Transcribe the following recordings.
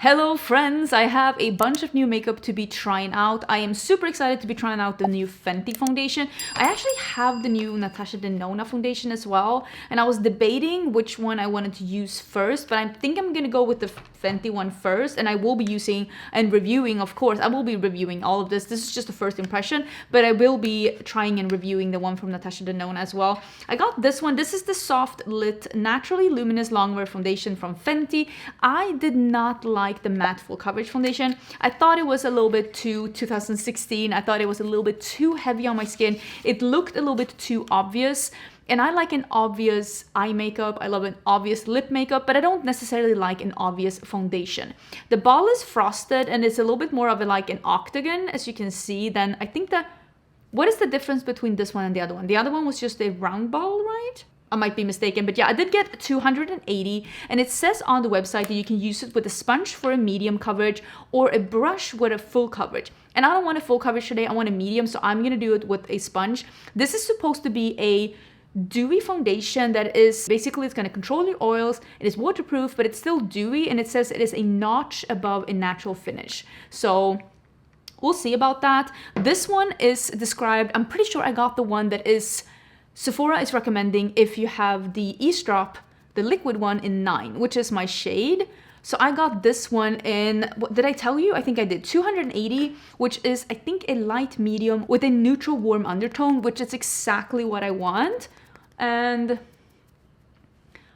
Hello friends, I have a bunch of new makeup to be trying out. I am super excited to be trying out the new Fenty foundation. I actually have the new Natasha Denona foundation as well, and I was debating which one I wanted to use first, but I think I'm gonna go with the Fenty one first, and I will be using and reviewing, of course. I will be reviewing all of this. This is just a first impression, but I will be trying and reviewing the one from Natasha Denona as well. I got this one. This is the Soft Lit Naturally Luminous Longwear Foundation from Fenty. I did not like the matte full coverage foundation. I thought it was a little bit too 2016. I thought it was a little bit too heavy on my skin. It looked a little bit too obvious. And I like an obvious eye makeup. I love an obvious lip makeup, but I don't necessarily like an obvious foundation. The ball is frosted and it's a little bit more of a, like an octagon, as you can see. Then I think that, what is the difference between this one and the other one? The other one was just a round ball, right? I might be mistaken, but yeah, I did get 280, and it says on the website that you can use it with a sponge for a medium coverage or a brush with a full coverage. And I don't want a full coverage today, I want a medium, so I'm gonna do it with a sponge. This is supposed to be a dewy foundation that is basically, it's going to control your oils. It is waterproof, but it's still dewy, and it says it is a notch above a natural finish. So we'll see about that. This one is described, I'm pretty sure I got the one that is Sephora is recommending if you have the Eavesdrop, the liquid one, in 9, which is my shade. So I got this one in, what did I tell you? I think I did 280, which is, I think, a light medium with a neutral warm undertone, which is exactly what I want. And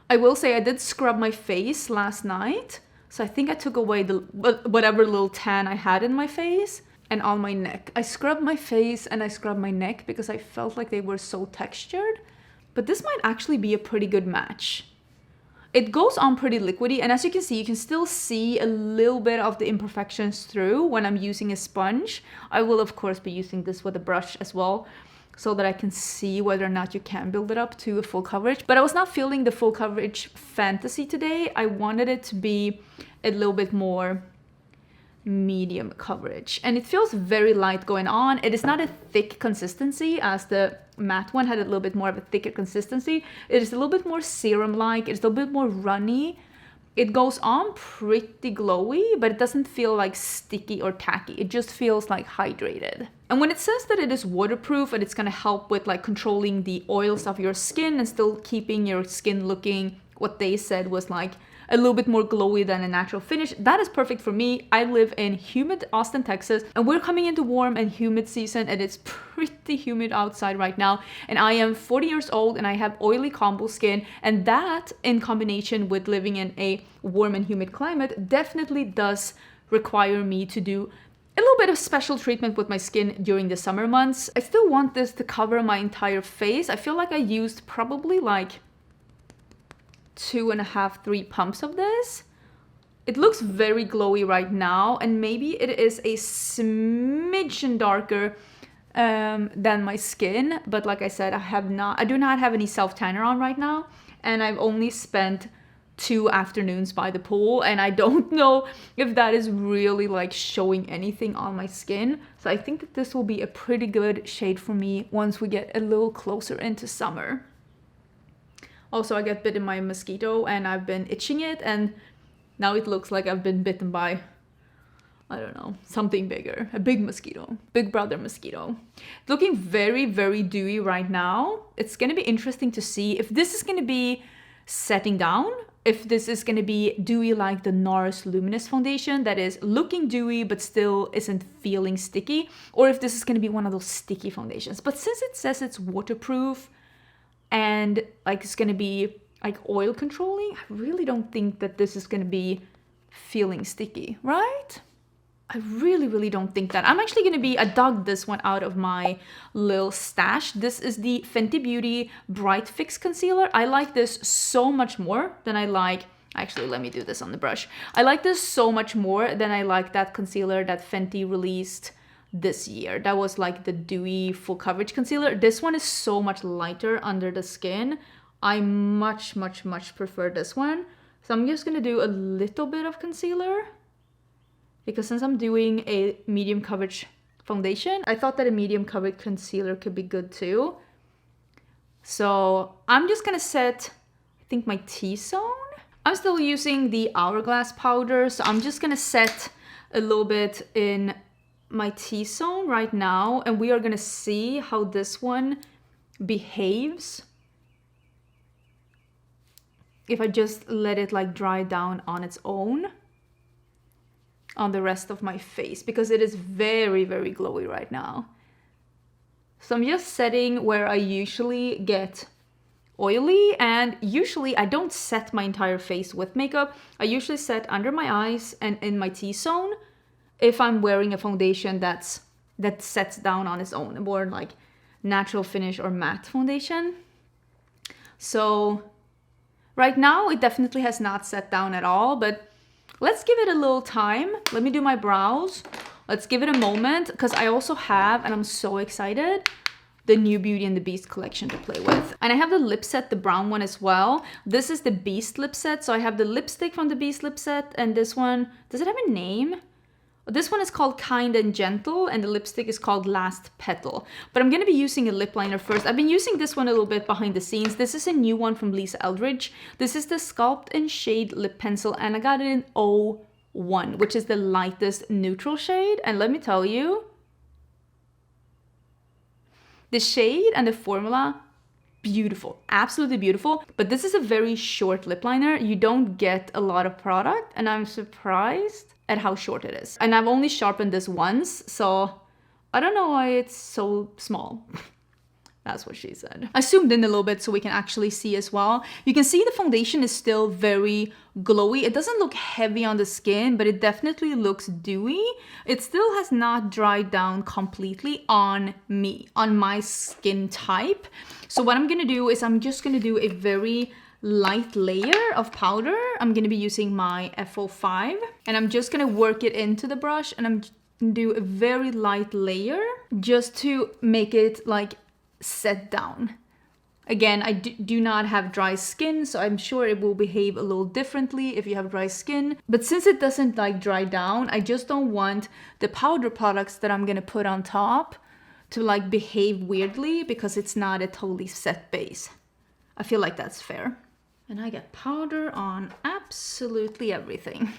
I will say I did scrub my face last night. So I think I took away the whatever little tan I had in my face and on my neck. I scrubbed my face and I scrubbed my neck because I felt like they were so textured. But this might actually be a pretty good match. It goes on pretty liquidy, and as you can see, you can still see a little bit of the imperfections through when I'm using a sponge. I will, of course, be using this with a brush as well, so that I can see whether or not you can build it up to a full coverage. But I was not feeling the full coverage fantasy today. I wanted it to be a little bit more medium coverage, and it feels very light going on. It is not a thick consistency as the matte one had a little bit more of a thicker consistency. It is a little bit more serum like, it's a little bit more runny. It goes on pretty glowy, but it doesn't feel like sticky or tacky. It just feels like hydrated. And when it says that it is waterproof and it's going to help with like controlling the oils of your skin and still keeping your skin looking, what they said was like a little bit more glowy than a natural finish, that is perfect for me. I live in humid Austin, Texas, and we're coming into warm and humid season, and it's pretty humid outside right now. And I am 40 years old and I have oily combo skin, and that in combination with living in a warm and humid climate definitely does require me to do a little bit of special treatment with my skin during the summer months. I still want this to cover my entire face. I feel like I used probably like 2.5, 3 pumps of this. It looks very glowy right now, and maybe it is a smidgen darker than my skin, but like I said, I do not have any self tanner on right now, and I've only spent 2 afternoons by the pool, and I don't know if that is really like showing anything on my skin. So I think that this will be a pretty good shade for me once we get a little closer into summer. Also, I got bit in my mosquito and I've been itching it, and now it looks like I've been bitten by, I don't know, something bigger. A big mosquito. Big brother mosquito. It's looking very, very dewy right now. It's going to be interesting to see if this is going to be setting down, if this is going to be dewy like the NARS Luminous Foundation that is looking dewy but still isn't feeling sticky, or if this is going to be one of those sticky foundations. But since it says it's waterproof, and like it's gonna be like oil controlling, I really don't think that this is gonna be feeling sticky, right? I really, really don't think that. I dug this one out of my little stash. This is the Fenty Beauty Bright Fix Concealer. I like this so much more than I like, actually let me do this on the brush. I like this so much more than I like that concealer that Fenty released this year. That was like the dewy full coverage concealer. This one is so much lighter under the skin. I much, much, much prefer this one. So I'm just gonna do a little bit of concealer, because since I'm doing a medium coverage foundation, I thought that a medium coverage concealer could be good too. So I'm just gonna set, I think, my T-zone I'm still using the Hourglass powder, so I'm just gonna set a little bit in my T-zone right now, and we are gonna see how this one behaves if I just let it like dry down on its own on the rest of my face, because it is very, very glowy right now. So I'm just setting where I usually get oily, and usually I don't set my entire face with makeup. I usually set under my eyes and in my T-zone if I'm wearing a foundation that sets down on its own, a more like natural finish or matte foundation. So right now it definitely has not set down at all, but let's give it a little time. Let me do my brows. Let's give it a moment, because I also have, and I'm so excited, the new Beauty and the Beast collection to play with. And I have the lip set, the brown one as well. This is the Beast lip set. So I have the lipstick from the Beast lip set, and this one, does it have a name? This one is called Kind and Gentle, and the lipstick is called Last Petal. But I'm gonna be using a lip liner first. I've been using this one a little bit behind the scenes. This is a new one from Lisa Eldridge. This is the Sculpt and Shade Lip Pencil, and I got it in 01, which is the lightest neutral shade. And let me tell you, the shade and the formula, beautiful, absolutely beautiful. But this is a very short lip liner. You don't get a lot of product, and I'm surprised at how short it is. And I've only sharpened this once, so I don't know why it's so small. That's what she said. I zoomed in a little bit so we can actually see as well. You can see the foundation is still very glowy. It doesn't look heavy on the skin, but it definitely looks dewy. It still has not dried down completely on me, on my skin type. So what I'm gonna do is I'm just gonna do a very light layer of powder. I'm gonna be using my F05, and I'm just gonna work it into the brush, and I'm gonna do a very light layer just to make it like set down. Again, I do not have dry skin, so I'm sure it will behave a little differently if you have dry skin. But since it doesn't like dry down, I just don't want the powder products that I'm gonna put on top to like behave weirdly, because it's not a totally set base. I feel like that's fair. And I get powder on absolutely everything.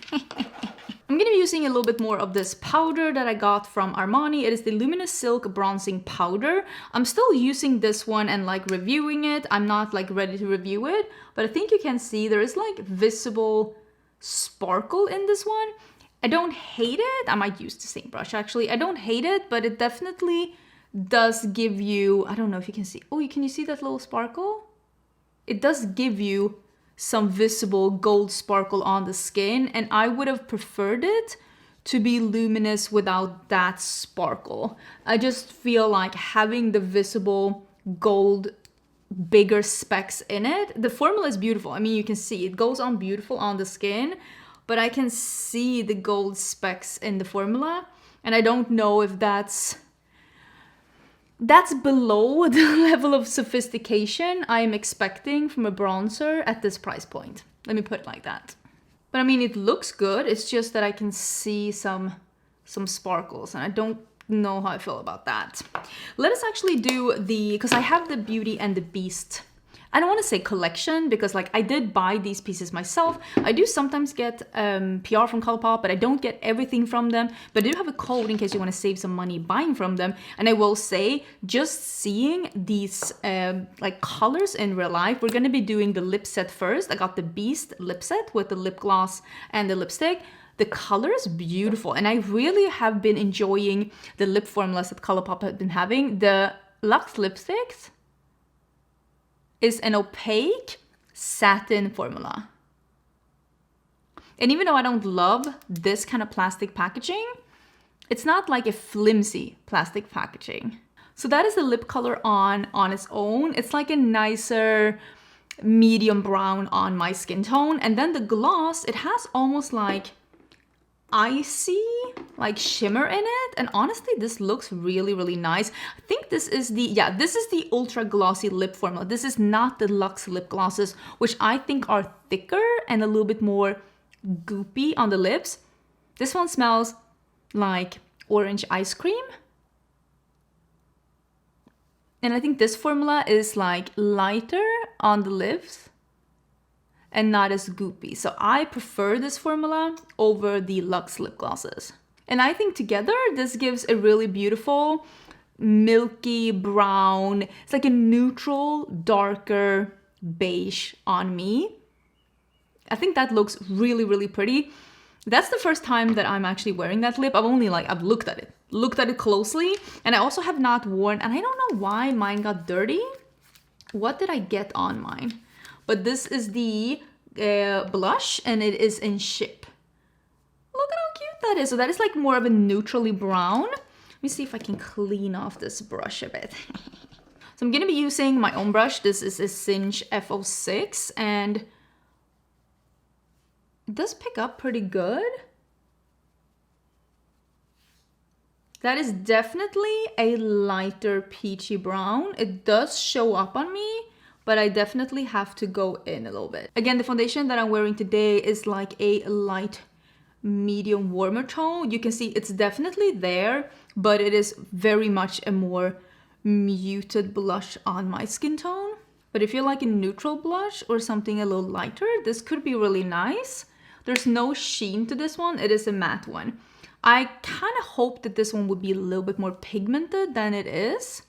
I'm gonna be using a little bit more of this powder that I got from Armani. It is the Luminous Silk Bronzing Powder. I'm still using this one and like reviewing it. I'm not like ready to review it, but I think you can see there is like visible sparkle in this one. I don't hate it. I might use the same brush actually. I don't hate it, but it definitely does give you, I don't know if you can see. Oh, can you see that little sparkle? It does give you some visible gold sparkle on the skin, and I would have preferred it to be luminous without that sparkle. I just feel like having the visible gold bigger specks in it. The formula is beautiful. I mean, you can see it goes on beautiful on the skin, but I can see the gold specks in the formula, and I don't know if that's below the level of sophistication I am expecting from a bronzer at this price point. Let me put it like that. But I mean, it looks good. It's just that I can see some sparkles, and I don't know how I feel about that. Let us actually do because I have the Beauty and the Beast. I don't want to say collection, because like I did buy these pieces myself. I do sometimes get PR from Colourpop, but I don't get everything from them. But I do have a code in case you want to save some money buying from them. And I will say, just seeing these like colors in real life, we're going to be doing the lip set first. I got the Beast lip set with the lip gloss and the lipstick. The color is beautiful, and I really have been enjoying the lip formulas that Colourpop have been having. The Luxe lipsticks is an opaque satin formula. And even though I don't love this kind of plastic packaging, it's not like a flimsy plastic packaging. So that is the lip color on its own. It's like a nicer medium brown on my skin tone. And then the gloss, it has almost like icy like shimmer in it, and honestly this looks really, really nice. I think this is the ultra glossy lip formula. This is not the Luxe lip glosses, which I think are thicker and a little bit more goopy on the lips. This one smells like orange ice cream, and I think this formula is like lighter on the lips and not as goopy. So I prefer this formula over the Luxe lip glosses. And I think together this gives a really beautiful milky brown. It's like a neutral, darker beige on me. I think that looks really, really pretty. That's the first time that I'm actually wearing that lip. I've looked at it closely, and I also have not worn, and I don't know why mine got dirty. What did I get on mine? But this is the blush, and it is in Ship. Look at how cute that is. So that is like more of a neutrally brown. Let me see if I can clean off this brush a bit. So I'm gonna be using my own brush. This is a Cinch F06, and it does pick up pretty good. That is definitely a lighter peachy brown. It does show up on me, but I definitely have to go in a little bit. Again, the foundation that I'm wearing today is like a light medium warmer tone. You can see it's definitely there, but it is very much a more muted blush on my skin tone. But if you like a neutral blush or something a little lighter, this could be really nice. There's no sheen to this one. It is a matte one. I kind of hope that this one would be a little bit more pigmented than it is.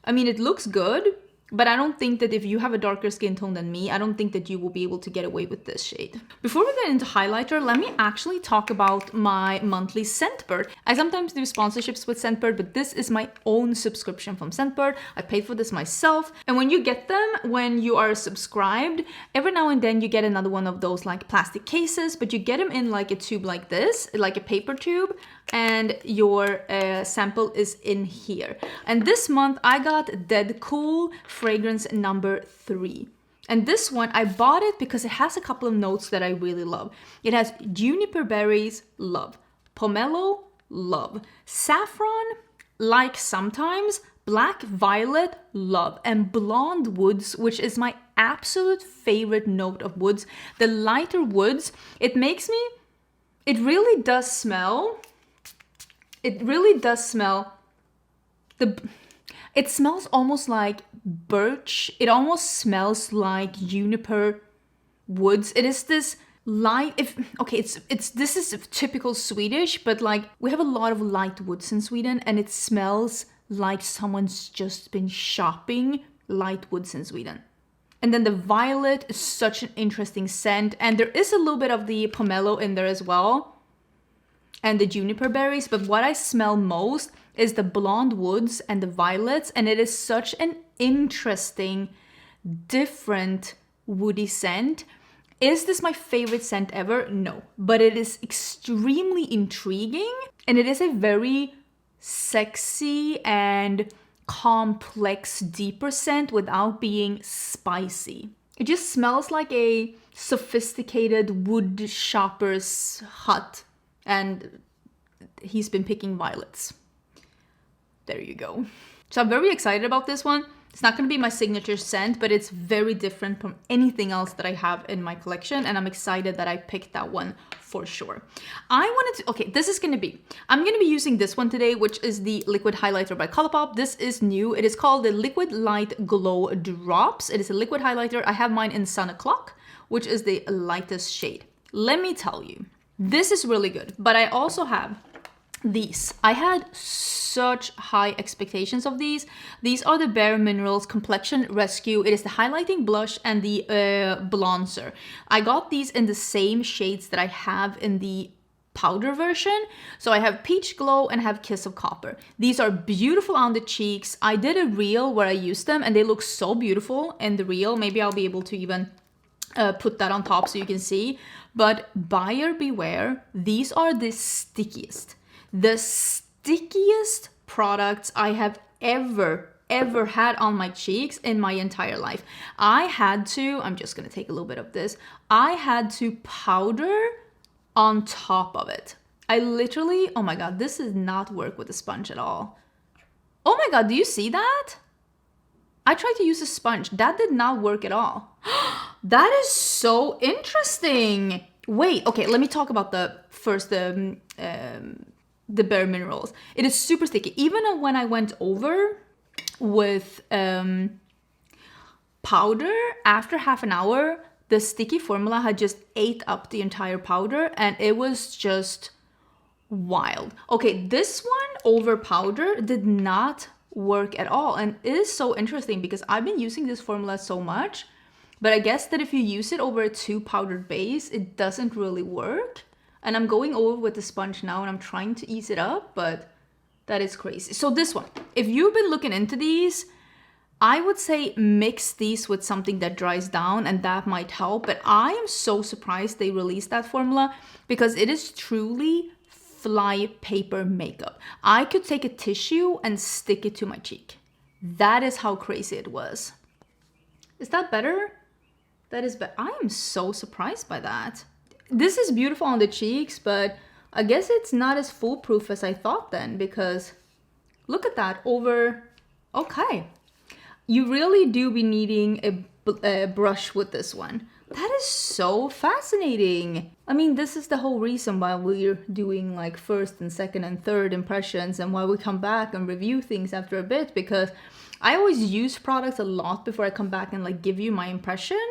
I mean, it looks good, but I don't think that if you have a darker skin tone than me, I don't think that you will be able to get away with this shade. Before we get into highlighter, let me actually talk about my monthly Scentbird. I sometimes do sponsorships with Scentbird, but this is my own subscription from Scentbird. I paid for this myself. And when you get them, when you are subscribed, every now and then you get another one of those like plastic cases, but you get them in like a tube like this, like a paper tube, and your sample is in here. And this month I got Dead Cool fragrance number 3. And this one, I bought it because it has a couple of notes that I really love. It has juniper berries, love. Pomelo, love. Saffron, like sometimes. Black violet, love. And blonde woods, which is my absolute favorite note of woods. The lighter woods, it really does smell. It really does smell. It smells almost like birch. It almost smells like juniper woods. It is this light. This is typical Swedish, but like we have a lot of light woods in Sweden, and it smells like someone's just been shopping light woods in Sweden. And then the violet is such an interesting scent, and there is a little bit of the pomelo in there as well, and the juniper berries, but what I smell most is the blonde woods and the violets, and it is such an interesting, different woody scent. Is this my favorite scent ever? No, but it is extremely intriguing, and it is a very sexy and complex, deeper scent without being spicy. It just smells like a sophisticated wood shopper's hut, and he's been picking violets. There you go. So I'm very excited about this one. It's not going to be my signature scent, but it's very different from anything else that I have in my collection, and I'm excited that I picked that one for sure. I'm going to be using this one today, which is the liquid highlighter by Colourpop. This is new. It is called the Liquid Light Glow Drops. It is a liquid highlighter. I have mine in Sun O'Clock, which is the lightest shade. Let me tell you, this is really good, but I also have these. I had such high expectations of these. These are the bareMinerals Complexion Rescue. It is the highlighting blush and the bronzer. I got these in the same shades that I have in the powder version. So I have Peach Glow and have Kiss of Copper. These are beautiful on the cheeks. I did a reel where I used them, and they look so beautiful in the reel. Maybe I'll be able to even put that on top so you can see. But buyer beware, these are the stickiest products I have ever had on my cheeks in my entire life. I'm just gonna take a little bit of this. I had to powder on top of it. I literally, oh my God, this does not work with a sponge at all. Oh my God, do you see that? I tried to use a sponge. That did not work at all. That is so interesting. Wait, okay, let me talk about the bareMinerals. It is super sticky. Even when I went over with powder, after half an hour, the sticky formula had just ate up the entire powder and it was just wild. Okay, this one over powder did not work at all. And it is so interesting because I've been using this formula so much, but I guess that if you use it over a 2 powdered base, it doesn't really work. And I'm going over with the sponge now and I'm trying to ease it up, but that is crazy. So this one, if you've been looking into these, I would say mix these with something that dries down and that might help. But I am so surprised they released that formula because it is truly fly paper makeup. I could take a tissue and stick it to my cheek. That is how crazy it was. Is that better? That is better. I am so surprised by that. This is beautiful on the cheeks, but I guess it's not as foolproof as I thought then, because look at that over. Okay. You really do be needing a brush with this one. That is so fascinating. I mean, this is the whole reason why we're doing like first and second and third impressions and why we come back and review things after a bit, because I always use products a lot before I come back and like give you my impression.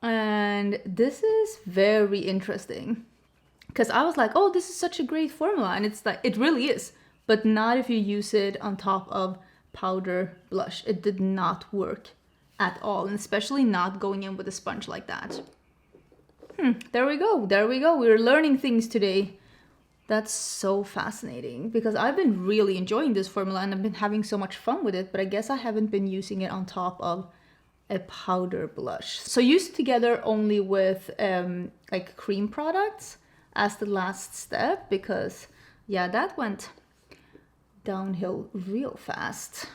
And this is very interesting because I was like, oh, this is such a great formula. And it's like, it really is, but not if you use it on top of powder blush. It did not work at all, and especially not going in with a sponge like that. There we go. We're learning things today. That's so fascinating because I've been really enjoying this formula and I've been having so much fun with it, but I guess I haven't been using it on top of a powder blush. So use it together only with like cream products as the last step, because yeah, that went downhill real fast.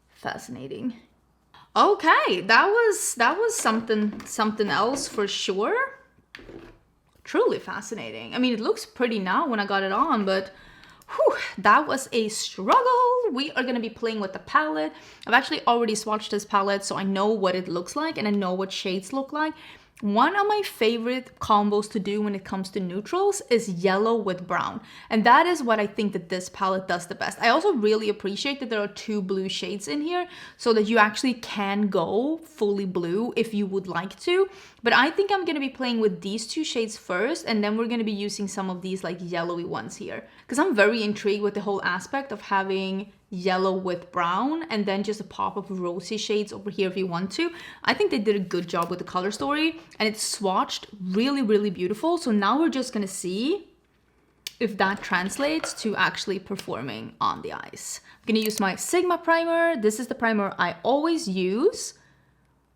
Fascinating. Okay, that was something else for sure. Truly fascinating. I mean, it looks pretty now when I got it on, but whew, that was a struggle. We are going to be playing with the palette. I've actually already swatched this palette, so I know what it looks like and I know what shades look like. One of my favorite combos to do when it comes to neutrals is yellow with brown. And that is what I think that this palette does the best. I also really appreciate that there are 2 blue shades in here so that you actually can go fully blue if you would like to. But I think I'm going to be playing with these 2 shades first, and then we're going to be using some of these like yellowy ones here. Because I'm very intrigued with the whole aspect of having yellow with brown and then just a pop of rosy shades over here if you want to. I think they did a good job with the color story and it's swatched really, really beautiful. So now we're just gonna see if that translates to actually performing on the eyes. I'm gonna use my Sigma primer. This is the primer I always use.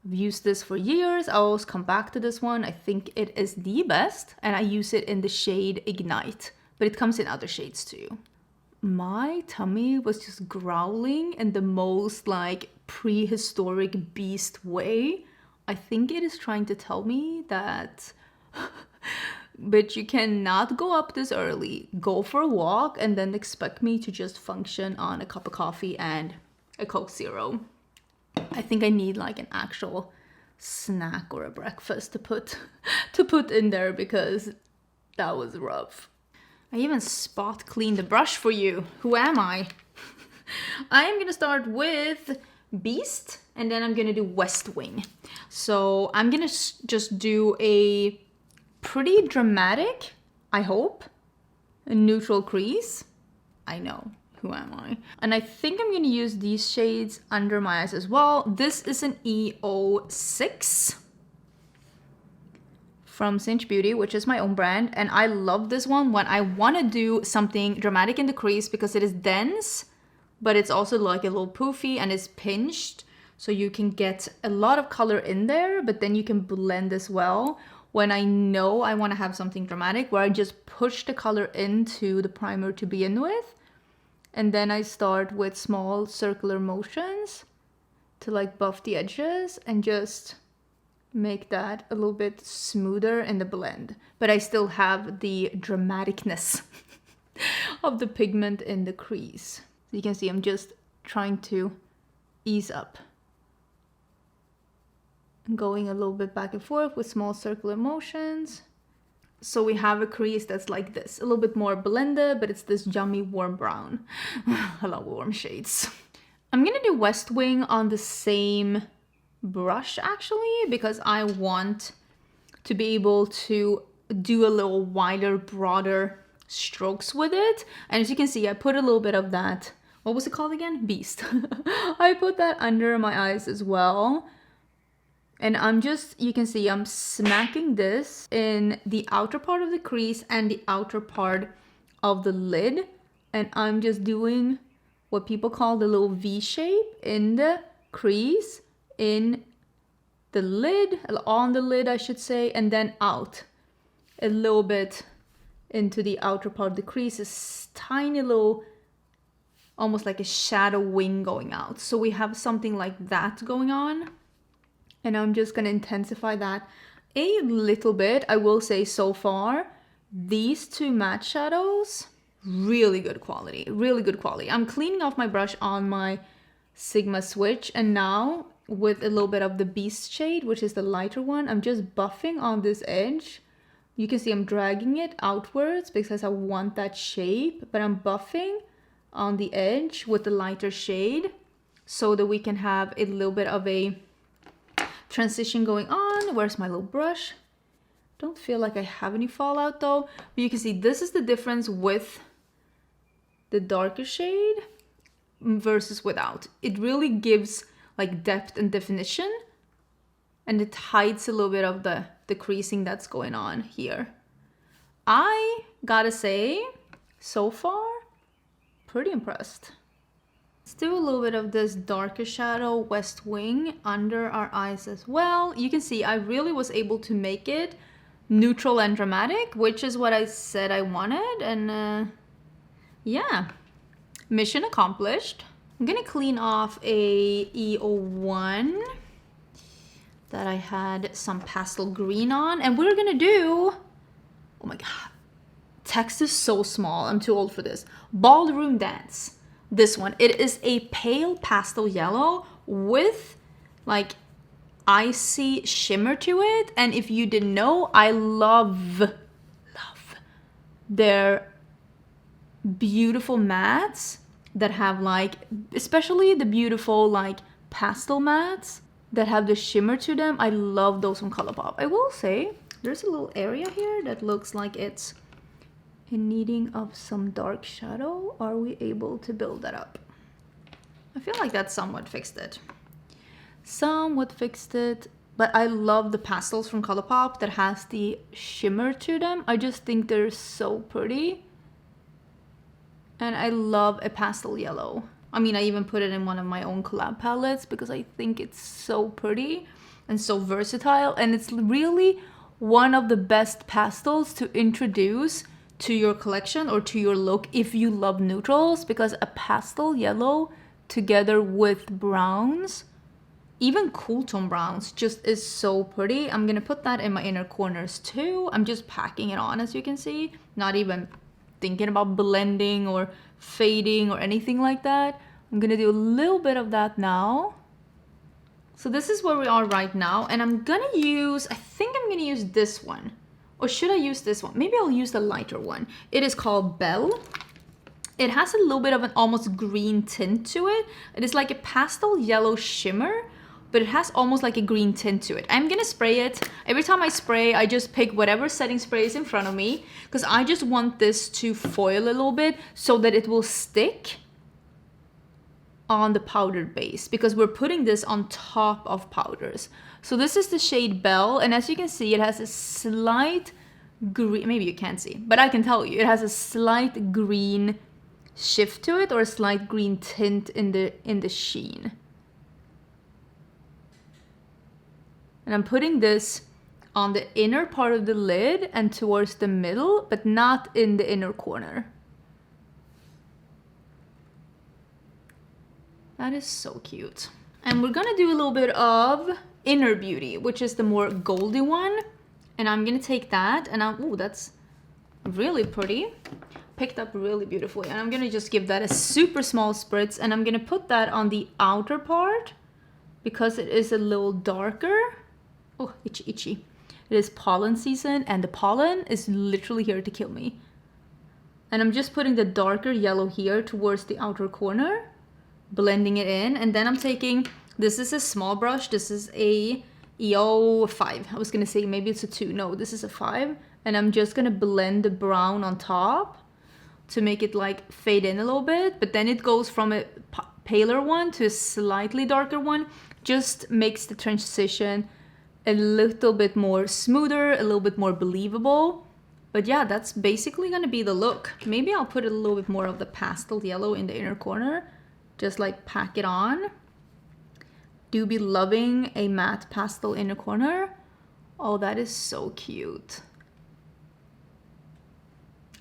I've used this for years. I always come back to this one. I think it is the best and I use it in the shade Ignite, but it comes in other shades too. My tummy was just growling in the most like prehistoric beast way. I think it is trying to tell me that, but you cannot go up this early, go for a walk, and then expect me to just function on a cup of coffee and a Coke Zero. I think I need like an actual snack or a breakfast to put in there because that was rough. I even spot cleaned the brush for you. Who am I? I am gonna start with Beast and then I'm gonna do West Wing. So I'm gonna just do a pretty dramatic, I hope, a neutral crease. I know, who am I? And I think I'm gonna use these shades under my eyes as well. This is an E06 from Cinch Beauty, which is my own brand, and I love this one when I want to do something dramatic in the crease because it is dense, but it's also like a little poofy and it's pinched, so you can get a lot of color in there, but then you can blend as well. When I know I want to have something dramatic where I just push the color into the primer to begin with, and then I start with small circular motions to like buff the edges and just make that a little bit smoother in the blend, but I still have the dramaticness of the pigment in the crease. So you can see I'm just trying to ease up. I'm going a little bit back and forth with small circular motions. So we have a crease that's like this, a little bit more blended, but it's this yummy warm brown. I love warm shades. I'm gonna do West Wing on the same brush actually, because I want to be able to do a little wider, broader strokes with it. And as you can see, I put a little bit of that, what was it called again? Beast. I put that under my eyes as well. And I'm just, you can see I'm smacking this in the outer part of the crease and the outer part of the lid. And I'm just doing what people call the little V shape in the crease, in the lid, on the lid I should say, and then out a little bit into the outer part of the crease, a tiny little, almost like a shadow wing going out. So we have something like that going on. And I'm just gonna intensify that a little bit. I will say so far, these two matte shadows, really good quality, really good quality. I'm cleaning off my brush on my Sigma switch, and now with a little bit of the Beast shade, which is the lighter one, I'm just buffing on this edge. You can see I'm dragging it outwards because I want that shape, but I'm buffing on the edge with the lighter shade so that we can have a little bit of a transition going on. Where's my little brush? Don't feel like I have any fallout though, but you can see this is the difference with the darker shade versus without. It really gives like depth and definition, and it hides a little bit of the creasing that's going on here. I gotta say, so far, pretty impressed. Let's do a little bit of this darker shadow West Wing under our eyes as well. You can see I really was able to make it neutral and dramatic, which is what I said I wanted. And yeah, mission accomplished. I'm gonna clean off a E01 that I had some pastel green on, and we're gonna do, oh my god, text is so small, I'm too old for this. Ballroom Dance. This one, it is a pale pastel yellow with like icy shimmer to it. And if you didn't know, I love their beautiful mattes that have like, especially the beautiful like pastel mattes that have the shimmer to them. I love those from ColourPop. I will say there's a little area here that looks like it's in needing of some dark shadow. Are we able to build that up? I feel like that somewhat fixed it. Somewhat fixed it. But I love the pastels from ColourPop that has the shimmer to them. I just think they're so pretty. And I love a pastel yellow. I mean, I even put it in one of my own collab palettes because I think it's so pretty and so versatile. And it's really one of the best pastels to introduce to your collection or to your look if you love neutrals, because a pastel yellow together with browns, even cool tone browns, just is so pretty. I'm gonna put that in my inner corners too. I'm just packing it on, as you can see, not even thinking about blending or fading or anything like that. I'm gonna do a little bit of that now. So this is where we are right now, and I'm gonna use, I think I'm gonna use this one. Or should I use this one? Maybe I'll use the lighter one. It is called Belle. It has a little bit of an almost green tint to it. It is like a pastel yellow shimmer, but it has almost like a green tint to it. I'm gonna spray it. Every time I spray, I just pick whatever setting spray is in front of me, because I just want this to foil a little bit so that it will stick on the powdered base, because we're putting this on top of powders. So this is the shade Belle, and as you can see, it has a slight green, maybe you can't see, but I can tell you, it has a slight green shift to it, or a slight green tint in the sheen. And I'm putting this on the inner part of the lid and towards the middle, but not in the inner corner. That is so cute. And we're gonna do a little bit of Inner Beauty, which is the more goldy one. And I'm gonna take that, and ooh, that's really pretty. Picked up really beautifully. And I'm gonna just give that a super small spritz, and I'm gonna put that on the outer part because it is a little darker. Oh, itchy, itchy. It is pollen season, and the pollen is literally here to kill me. And I'm just putting the darker yellow here towards the outer corner, blending it in, and then I'm taking This is a small brush. This is a EO5. I was gonna say maybe it's a 2. No, this is a 5. And I'm just gonna blend the brown on top to make it like fade in a little bit. But then it goes from a paler one to a slightly darker one. Just makes the transition a little bit more smoother, a little bit more believable. But yeah, that's basically gonna be the look. Maybe I'll put a little bit more of the pastel yellow in the inner corner. Just like pack it on. Do be loving a matte pastel inner corner. Oh, that is so cute.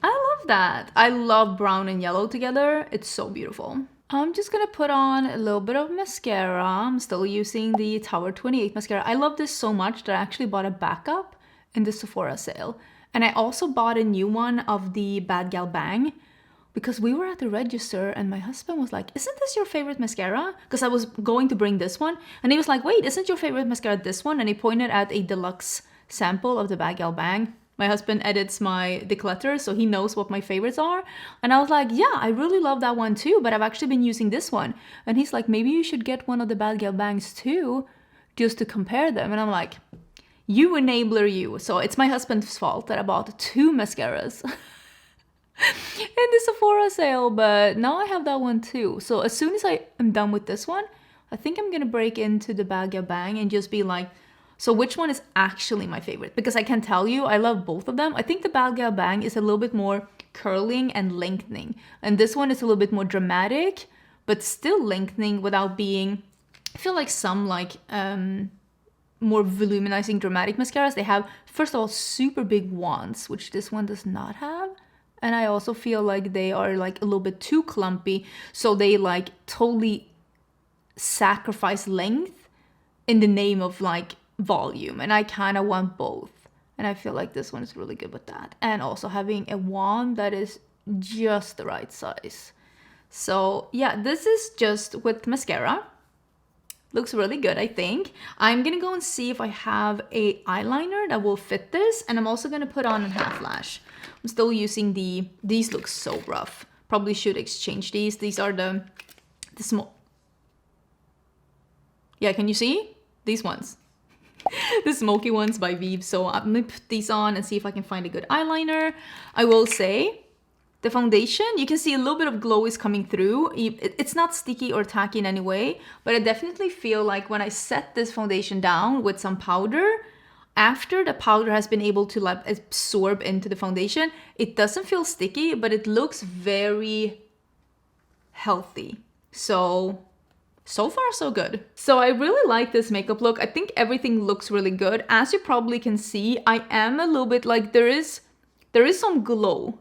I love that. I love brown and yellow together. It's so beautiful. I'm just gonna put on a little bit of mascara. I'm still using the Tower 28 mascara. I love this so much that I actually bought a backup in the Sephora sale. And I also bought a new one of the Bad Gal Bang because we were at the register and my husband was like, isn't this your favorite mascara? Because I was going to bring this one. And he was like, wait, isn't your favorite mascara this one? And he pointed at a deluxe sample of the Bad Gal Bang. My husband edits my declutter, so he knows what my favorites are. And I was like, yeah, I really love that one too, but I've actually been using this one. And he's like, maybe you should get one of the Bad Gal Bangs too, just to compare them. And I'm like, you enabler, you. So it's my husband's fault that I bought 2 mascaras in the Sephora sale, but now I have that one too. So as soon as I am done with this one, I think I'm gonna break into the Bad Gal Bang and just be like, so which one is actually my favorite? Because I can tell you, I love both of them. I think the Bad Gal Bang is a little bit more curling and lengthening. And this one is a little bit more dramatic, but still lengthening without being, I feel like some like, more voluminizing dramatic mascaras, they have, first of all, super big wands, which this one does not have. And I also feel like they are like a little bit too clumpy. So they like totally sacrifice length in the name of like volume. And I kind of want both. And I feel like this one is really good with that. And also having a wand that is just the right size. So yeah, this is just with mascara. Looks really good, I think. I'm gonna go and see if I have a eyeliner that will fit this. And I'm also gonna put on a half lash. I'm still using these look so rough. Probably should exchange these. These are the small. Yeah, can you see? These ones. The smoky ones by Vive. So I'm gonna put these on and see if I can find a good eyeliner. I will say, the foundation, you can see a little bit of glow is coming through. It's not sticky or tacky in any way, but I definitely feel like when I set this foundation down with some powder, after the powder has been able to like absorb into the foundation, it doesn't feel sticky, but it looks very healthy. So far so good. So I really like this makeup look. I think everything looks really good. As you probably can see, I am a little bit like there is some glow.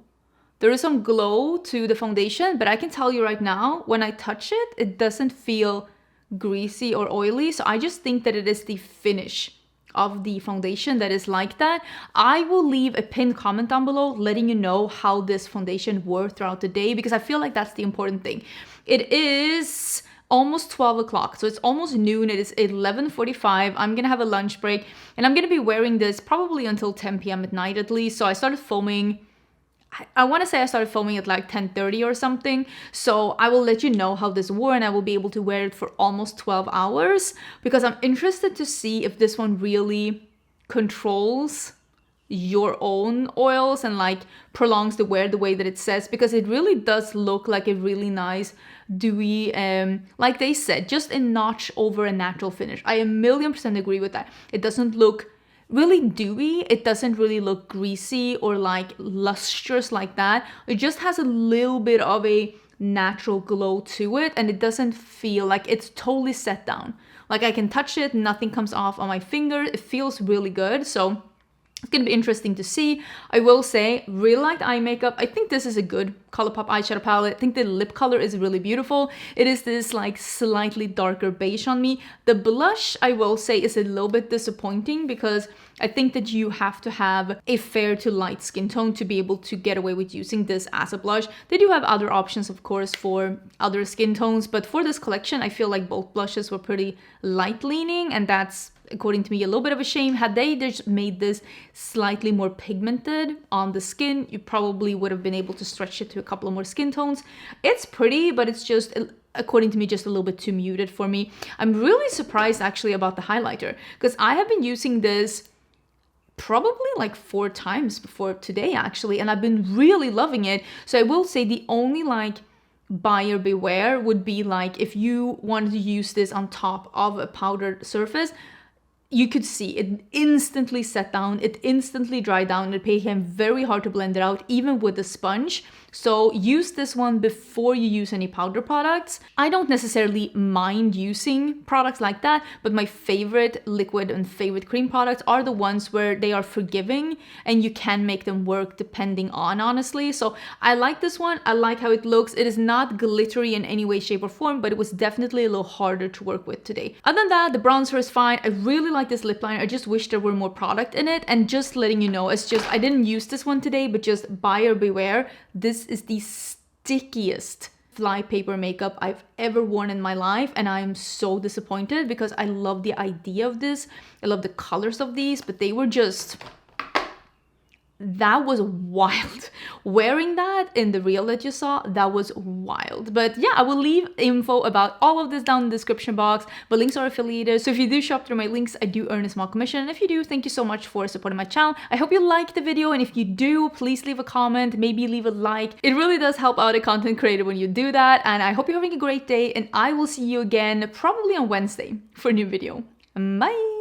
There is some glow to the foundation, but I can tell you right now, when I touch it, it doesn't feel greasy or oily. So I just think that it is the finish of the foundation that is like that. I will leave a pinned comment down below letting you know how this foundation wore throughout the day, because I feel like that's the important thing. It is almost 12 o'clock, so it's almost noon. It is 11:45. I'm gonna have a lunch break and I'm gonna be wearing this probably until 10 p.m. at night at least. So I started filming, I want to say I started filming at like 10:30 or something. So I will let you know how this wore and I will be able to wear it for almost 12 hours because I'm interested to see if this one really controls your own oils and like prolongs the wear the way that it says, because it really does look like a really nice dewy, like they said, just a notch over a natural finish. I 1,000,000% agree with that. It doesn't look really dewy, it doesn't really look greasy or like lustrous like that. It just has a little bit of a natural glow to it, and it doesn't feel like it's totally set down. Like I can touch it, nothing comes off on my finger. It feels really good. So it's gonna be interesting to see. I will say, really like the eye makeup. I think this is a good ColourPop eyeshadow palette. I think the lip color is really beautiful. It is this like slightly darker beige on me. The blush, I will say, is a little bit disappointing because I think that you have to have a fair to light skin tone to be able to get away with using this as a blush. They do have other options, of course, for other skin tones, but for this collection, I feel like both blushes were pretty light leaning, and that's, according to me, a little bit of a shame. Had they just made this slightly more pigmented on the skin, you probably would have been able to stretch it to a couple of more skin tones. It's pretty, but it's just according to me, just a little bit too muted for me. I'm really surprised actually about the highlighter, because I have been using this probably like 4 times before today actually, and I've been really loving it. So I will say the only like buyer beware would be like if you wanted to use this on top of a powdered surface, you could see it instantly set down, it instantly dried down, it became very hard to blend it out even with a sponge. So use this one before you use any powder products. I don't necessarily mind using products like that, but my favorite liquid and favorite cream products are the ones where they are forgiving and you can make them work depending on, honestly. So I like this one. I like how it looks. It is not glittery in any way, shape or form, but it was definitely a little harder to work with today. Other than that, the bronzer is fine. I really like this lip liner. I just wish there were more product in it. And just letting you know, it's just, I didn't use this one today, but just buyer beware. This is the stickiest flypaper makeup I've ever worn in my life, and I am so disappointed because I love the idea of this. I love the colors of these, but they were just... that was wild. Wearing that in the reel that you saw, that was wild. But yeah, I will leave info about all of this down in the description box. The links are affiliated, so if you do shop through my links, I do earn a small commission. And if you do, thank you so much for supporting my channel. I hope you liked the video, and if you do, please leave a comment, maybe leave a like. It really does help out a content creator when you do that. And I hope you're having a great day, and I will see you again probably on Wednesday for a new video. Bye!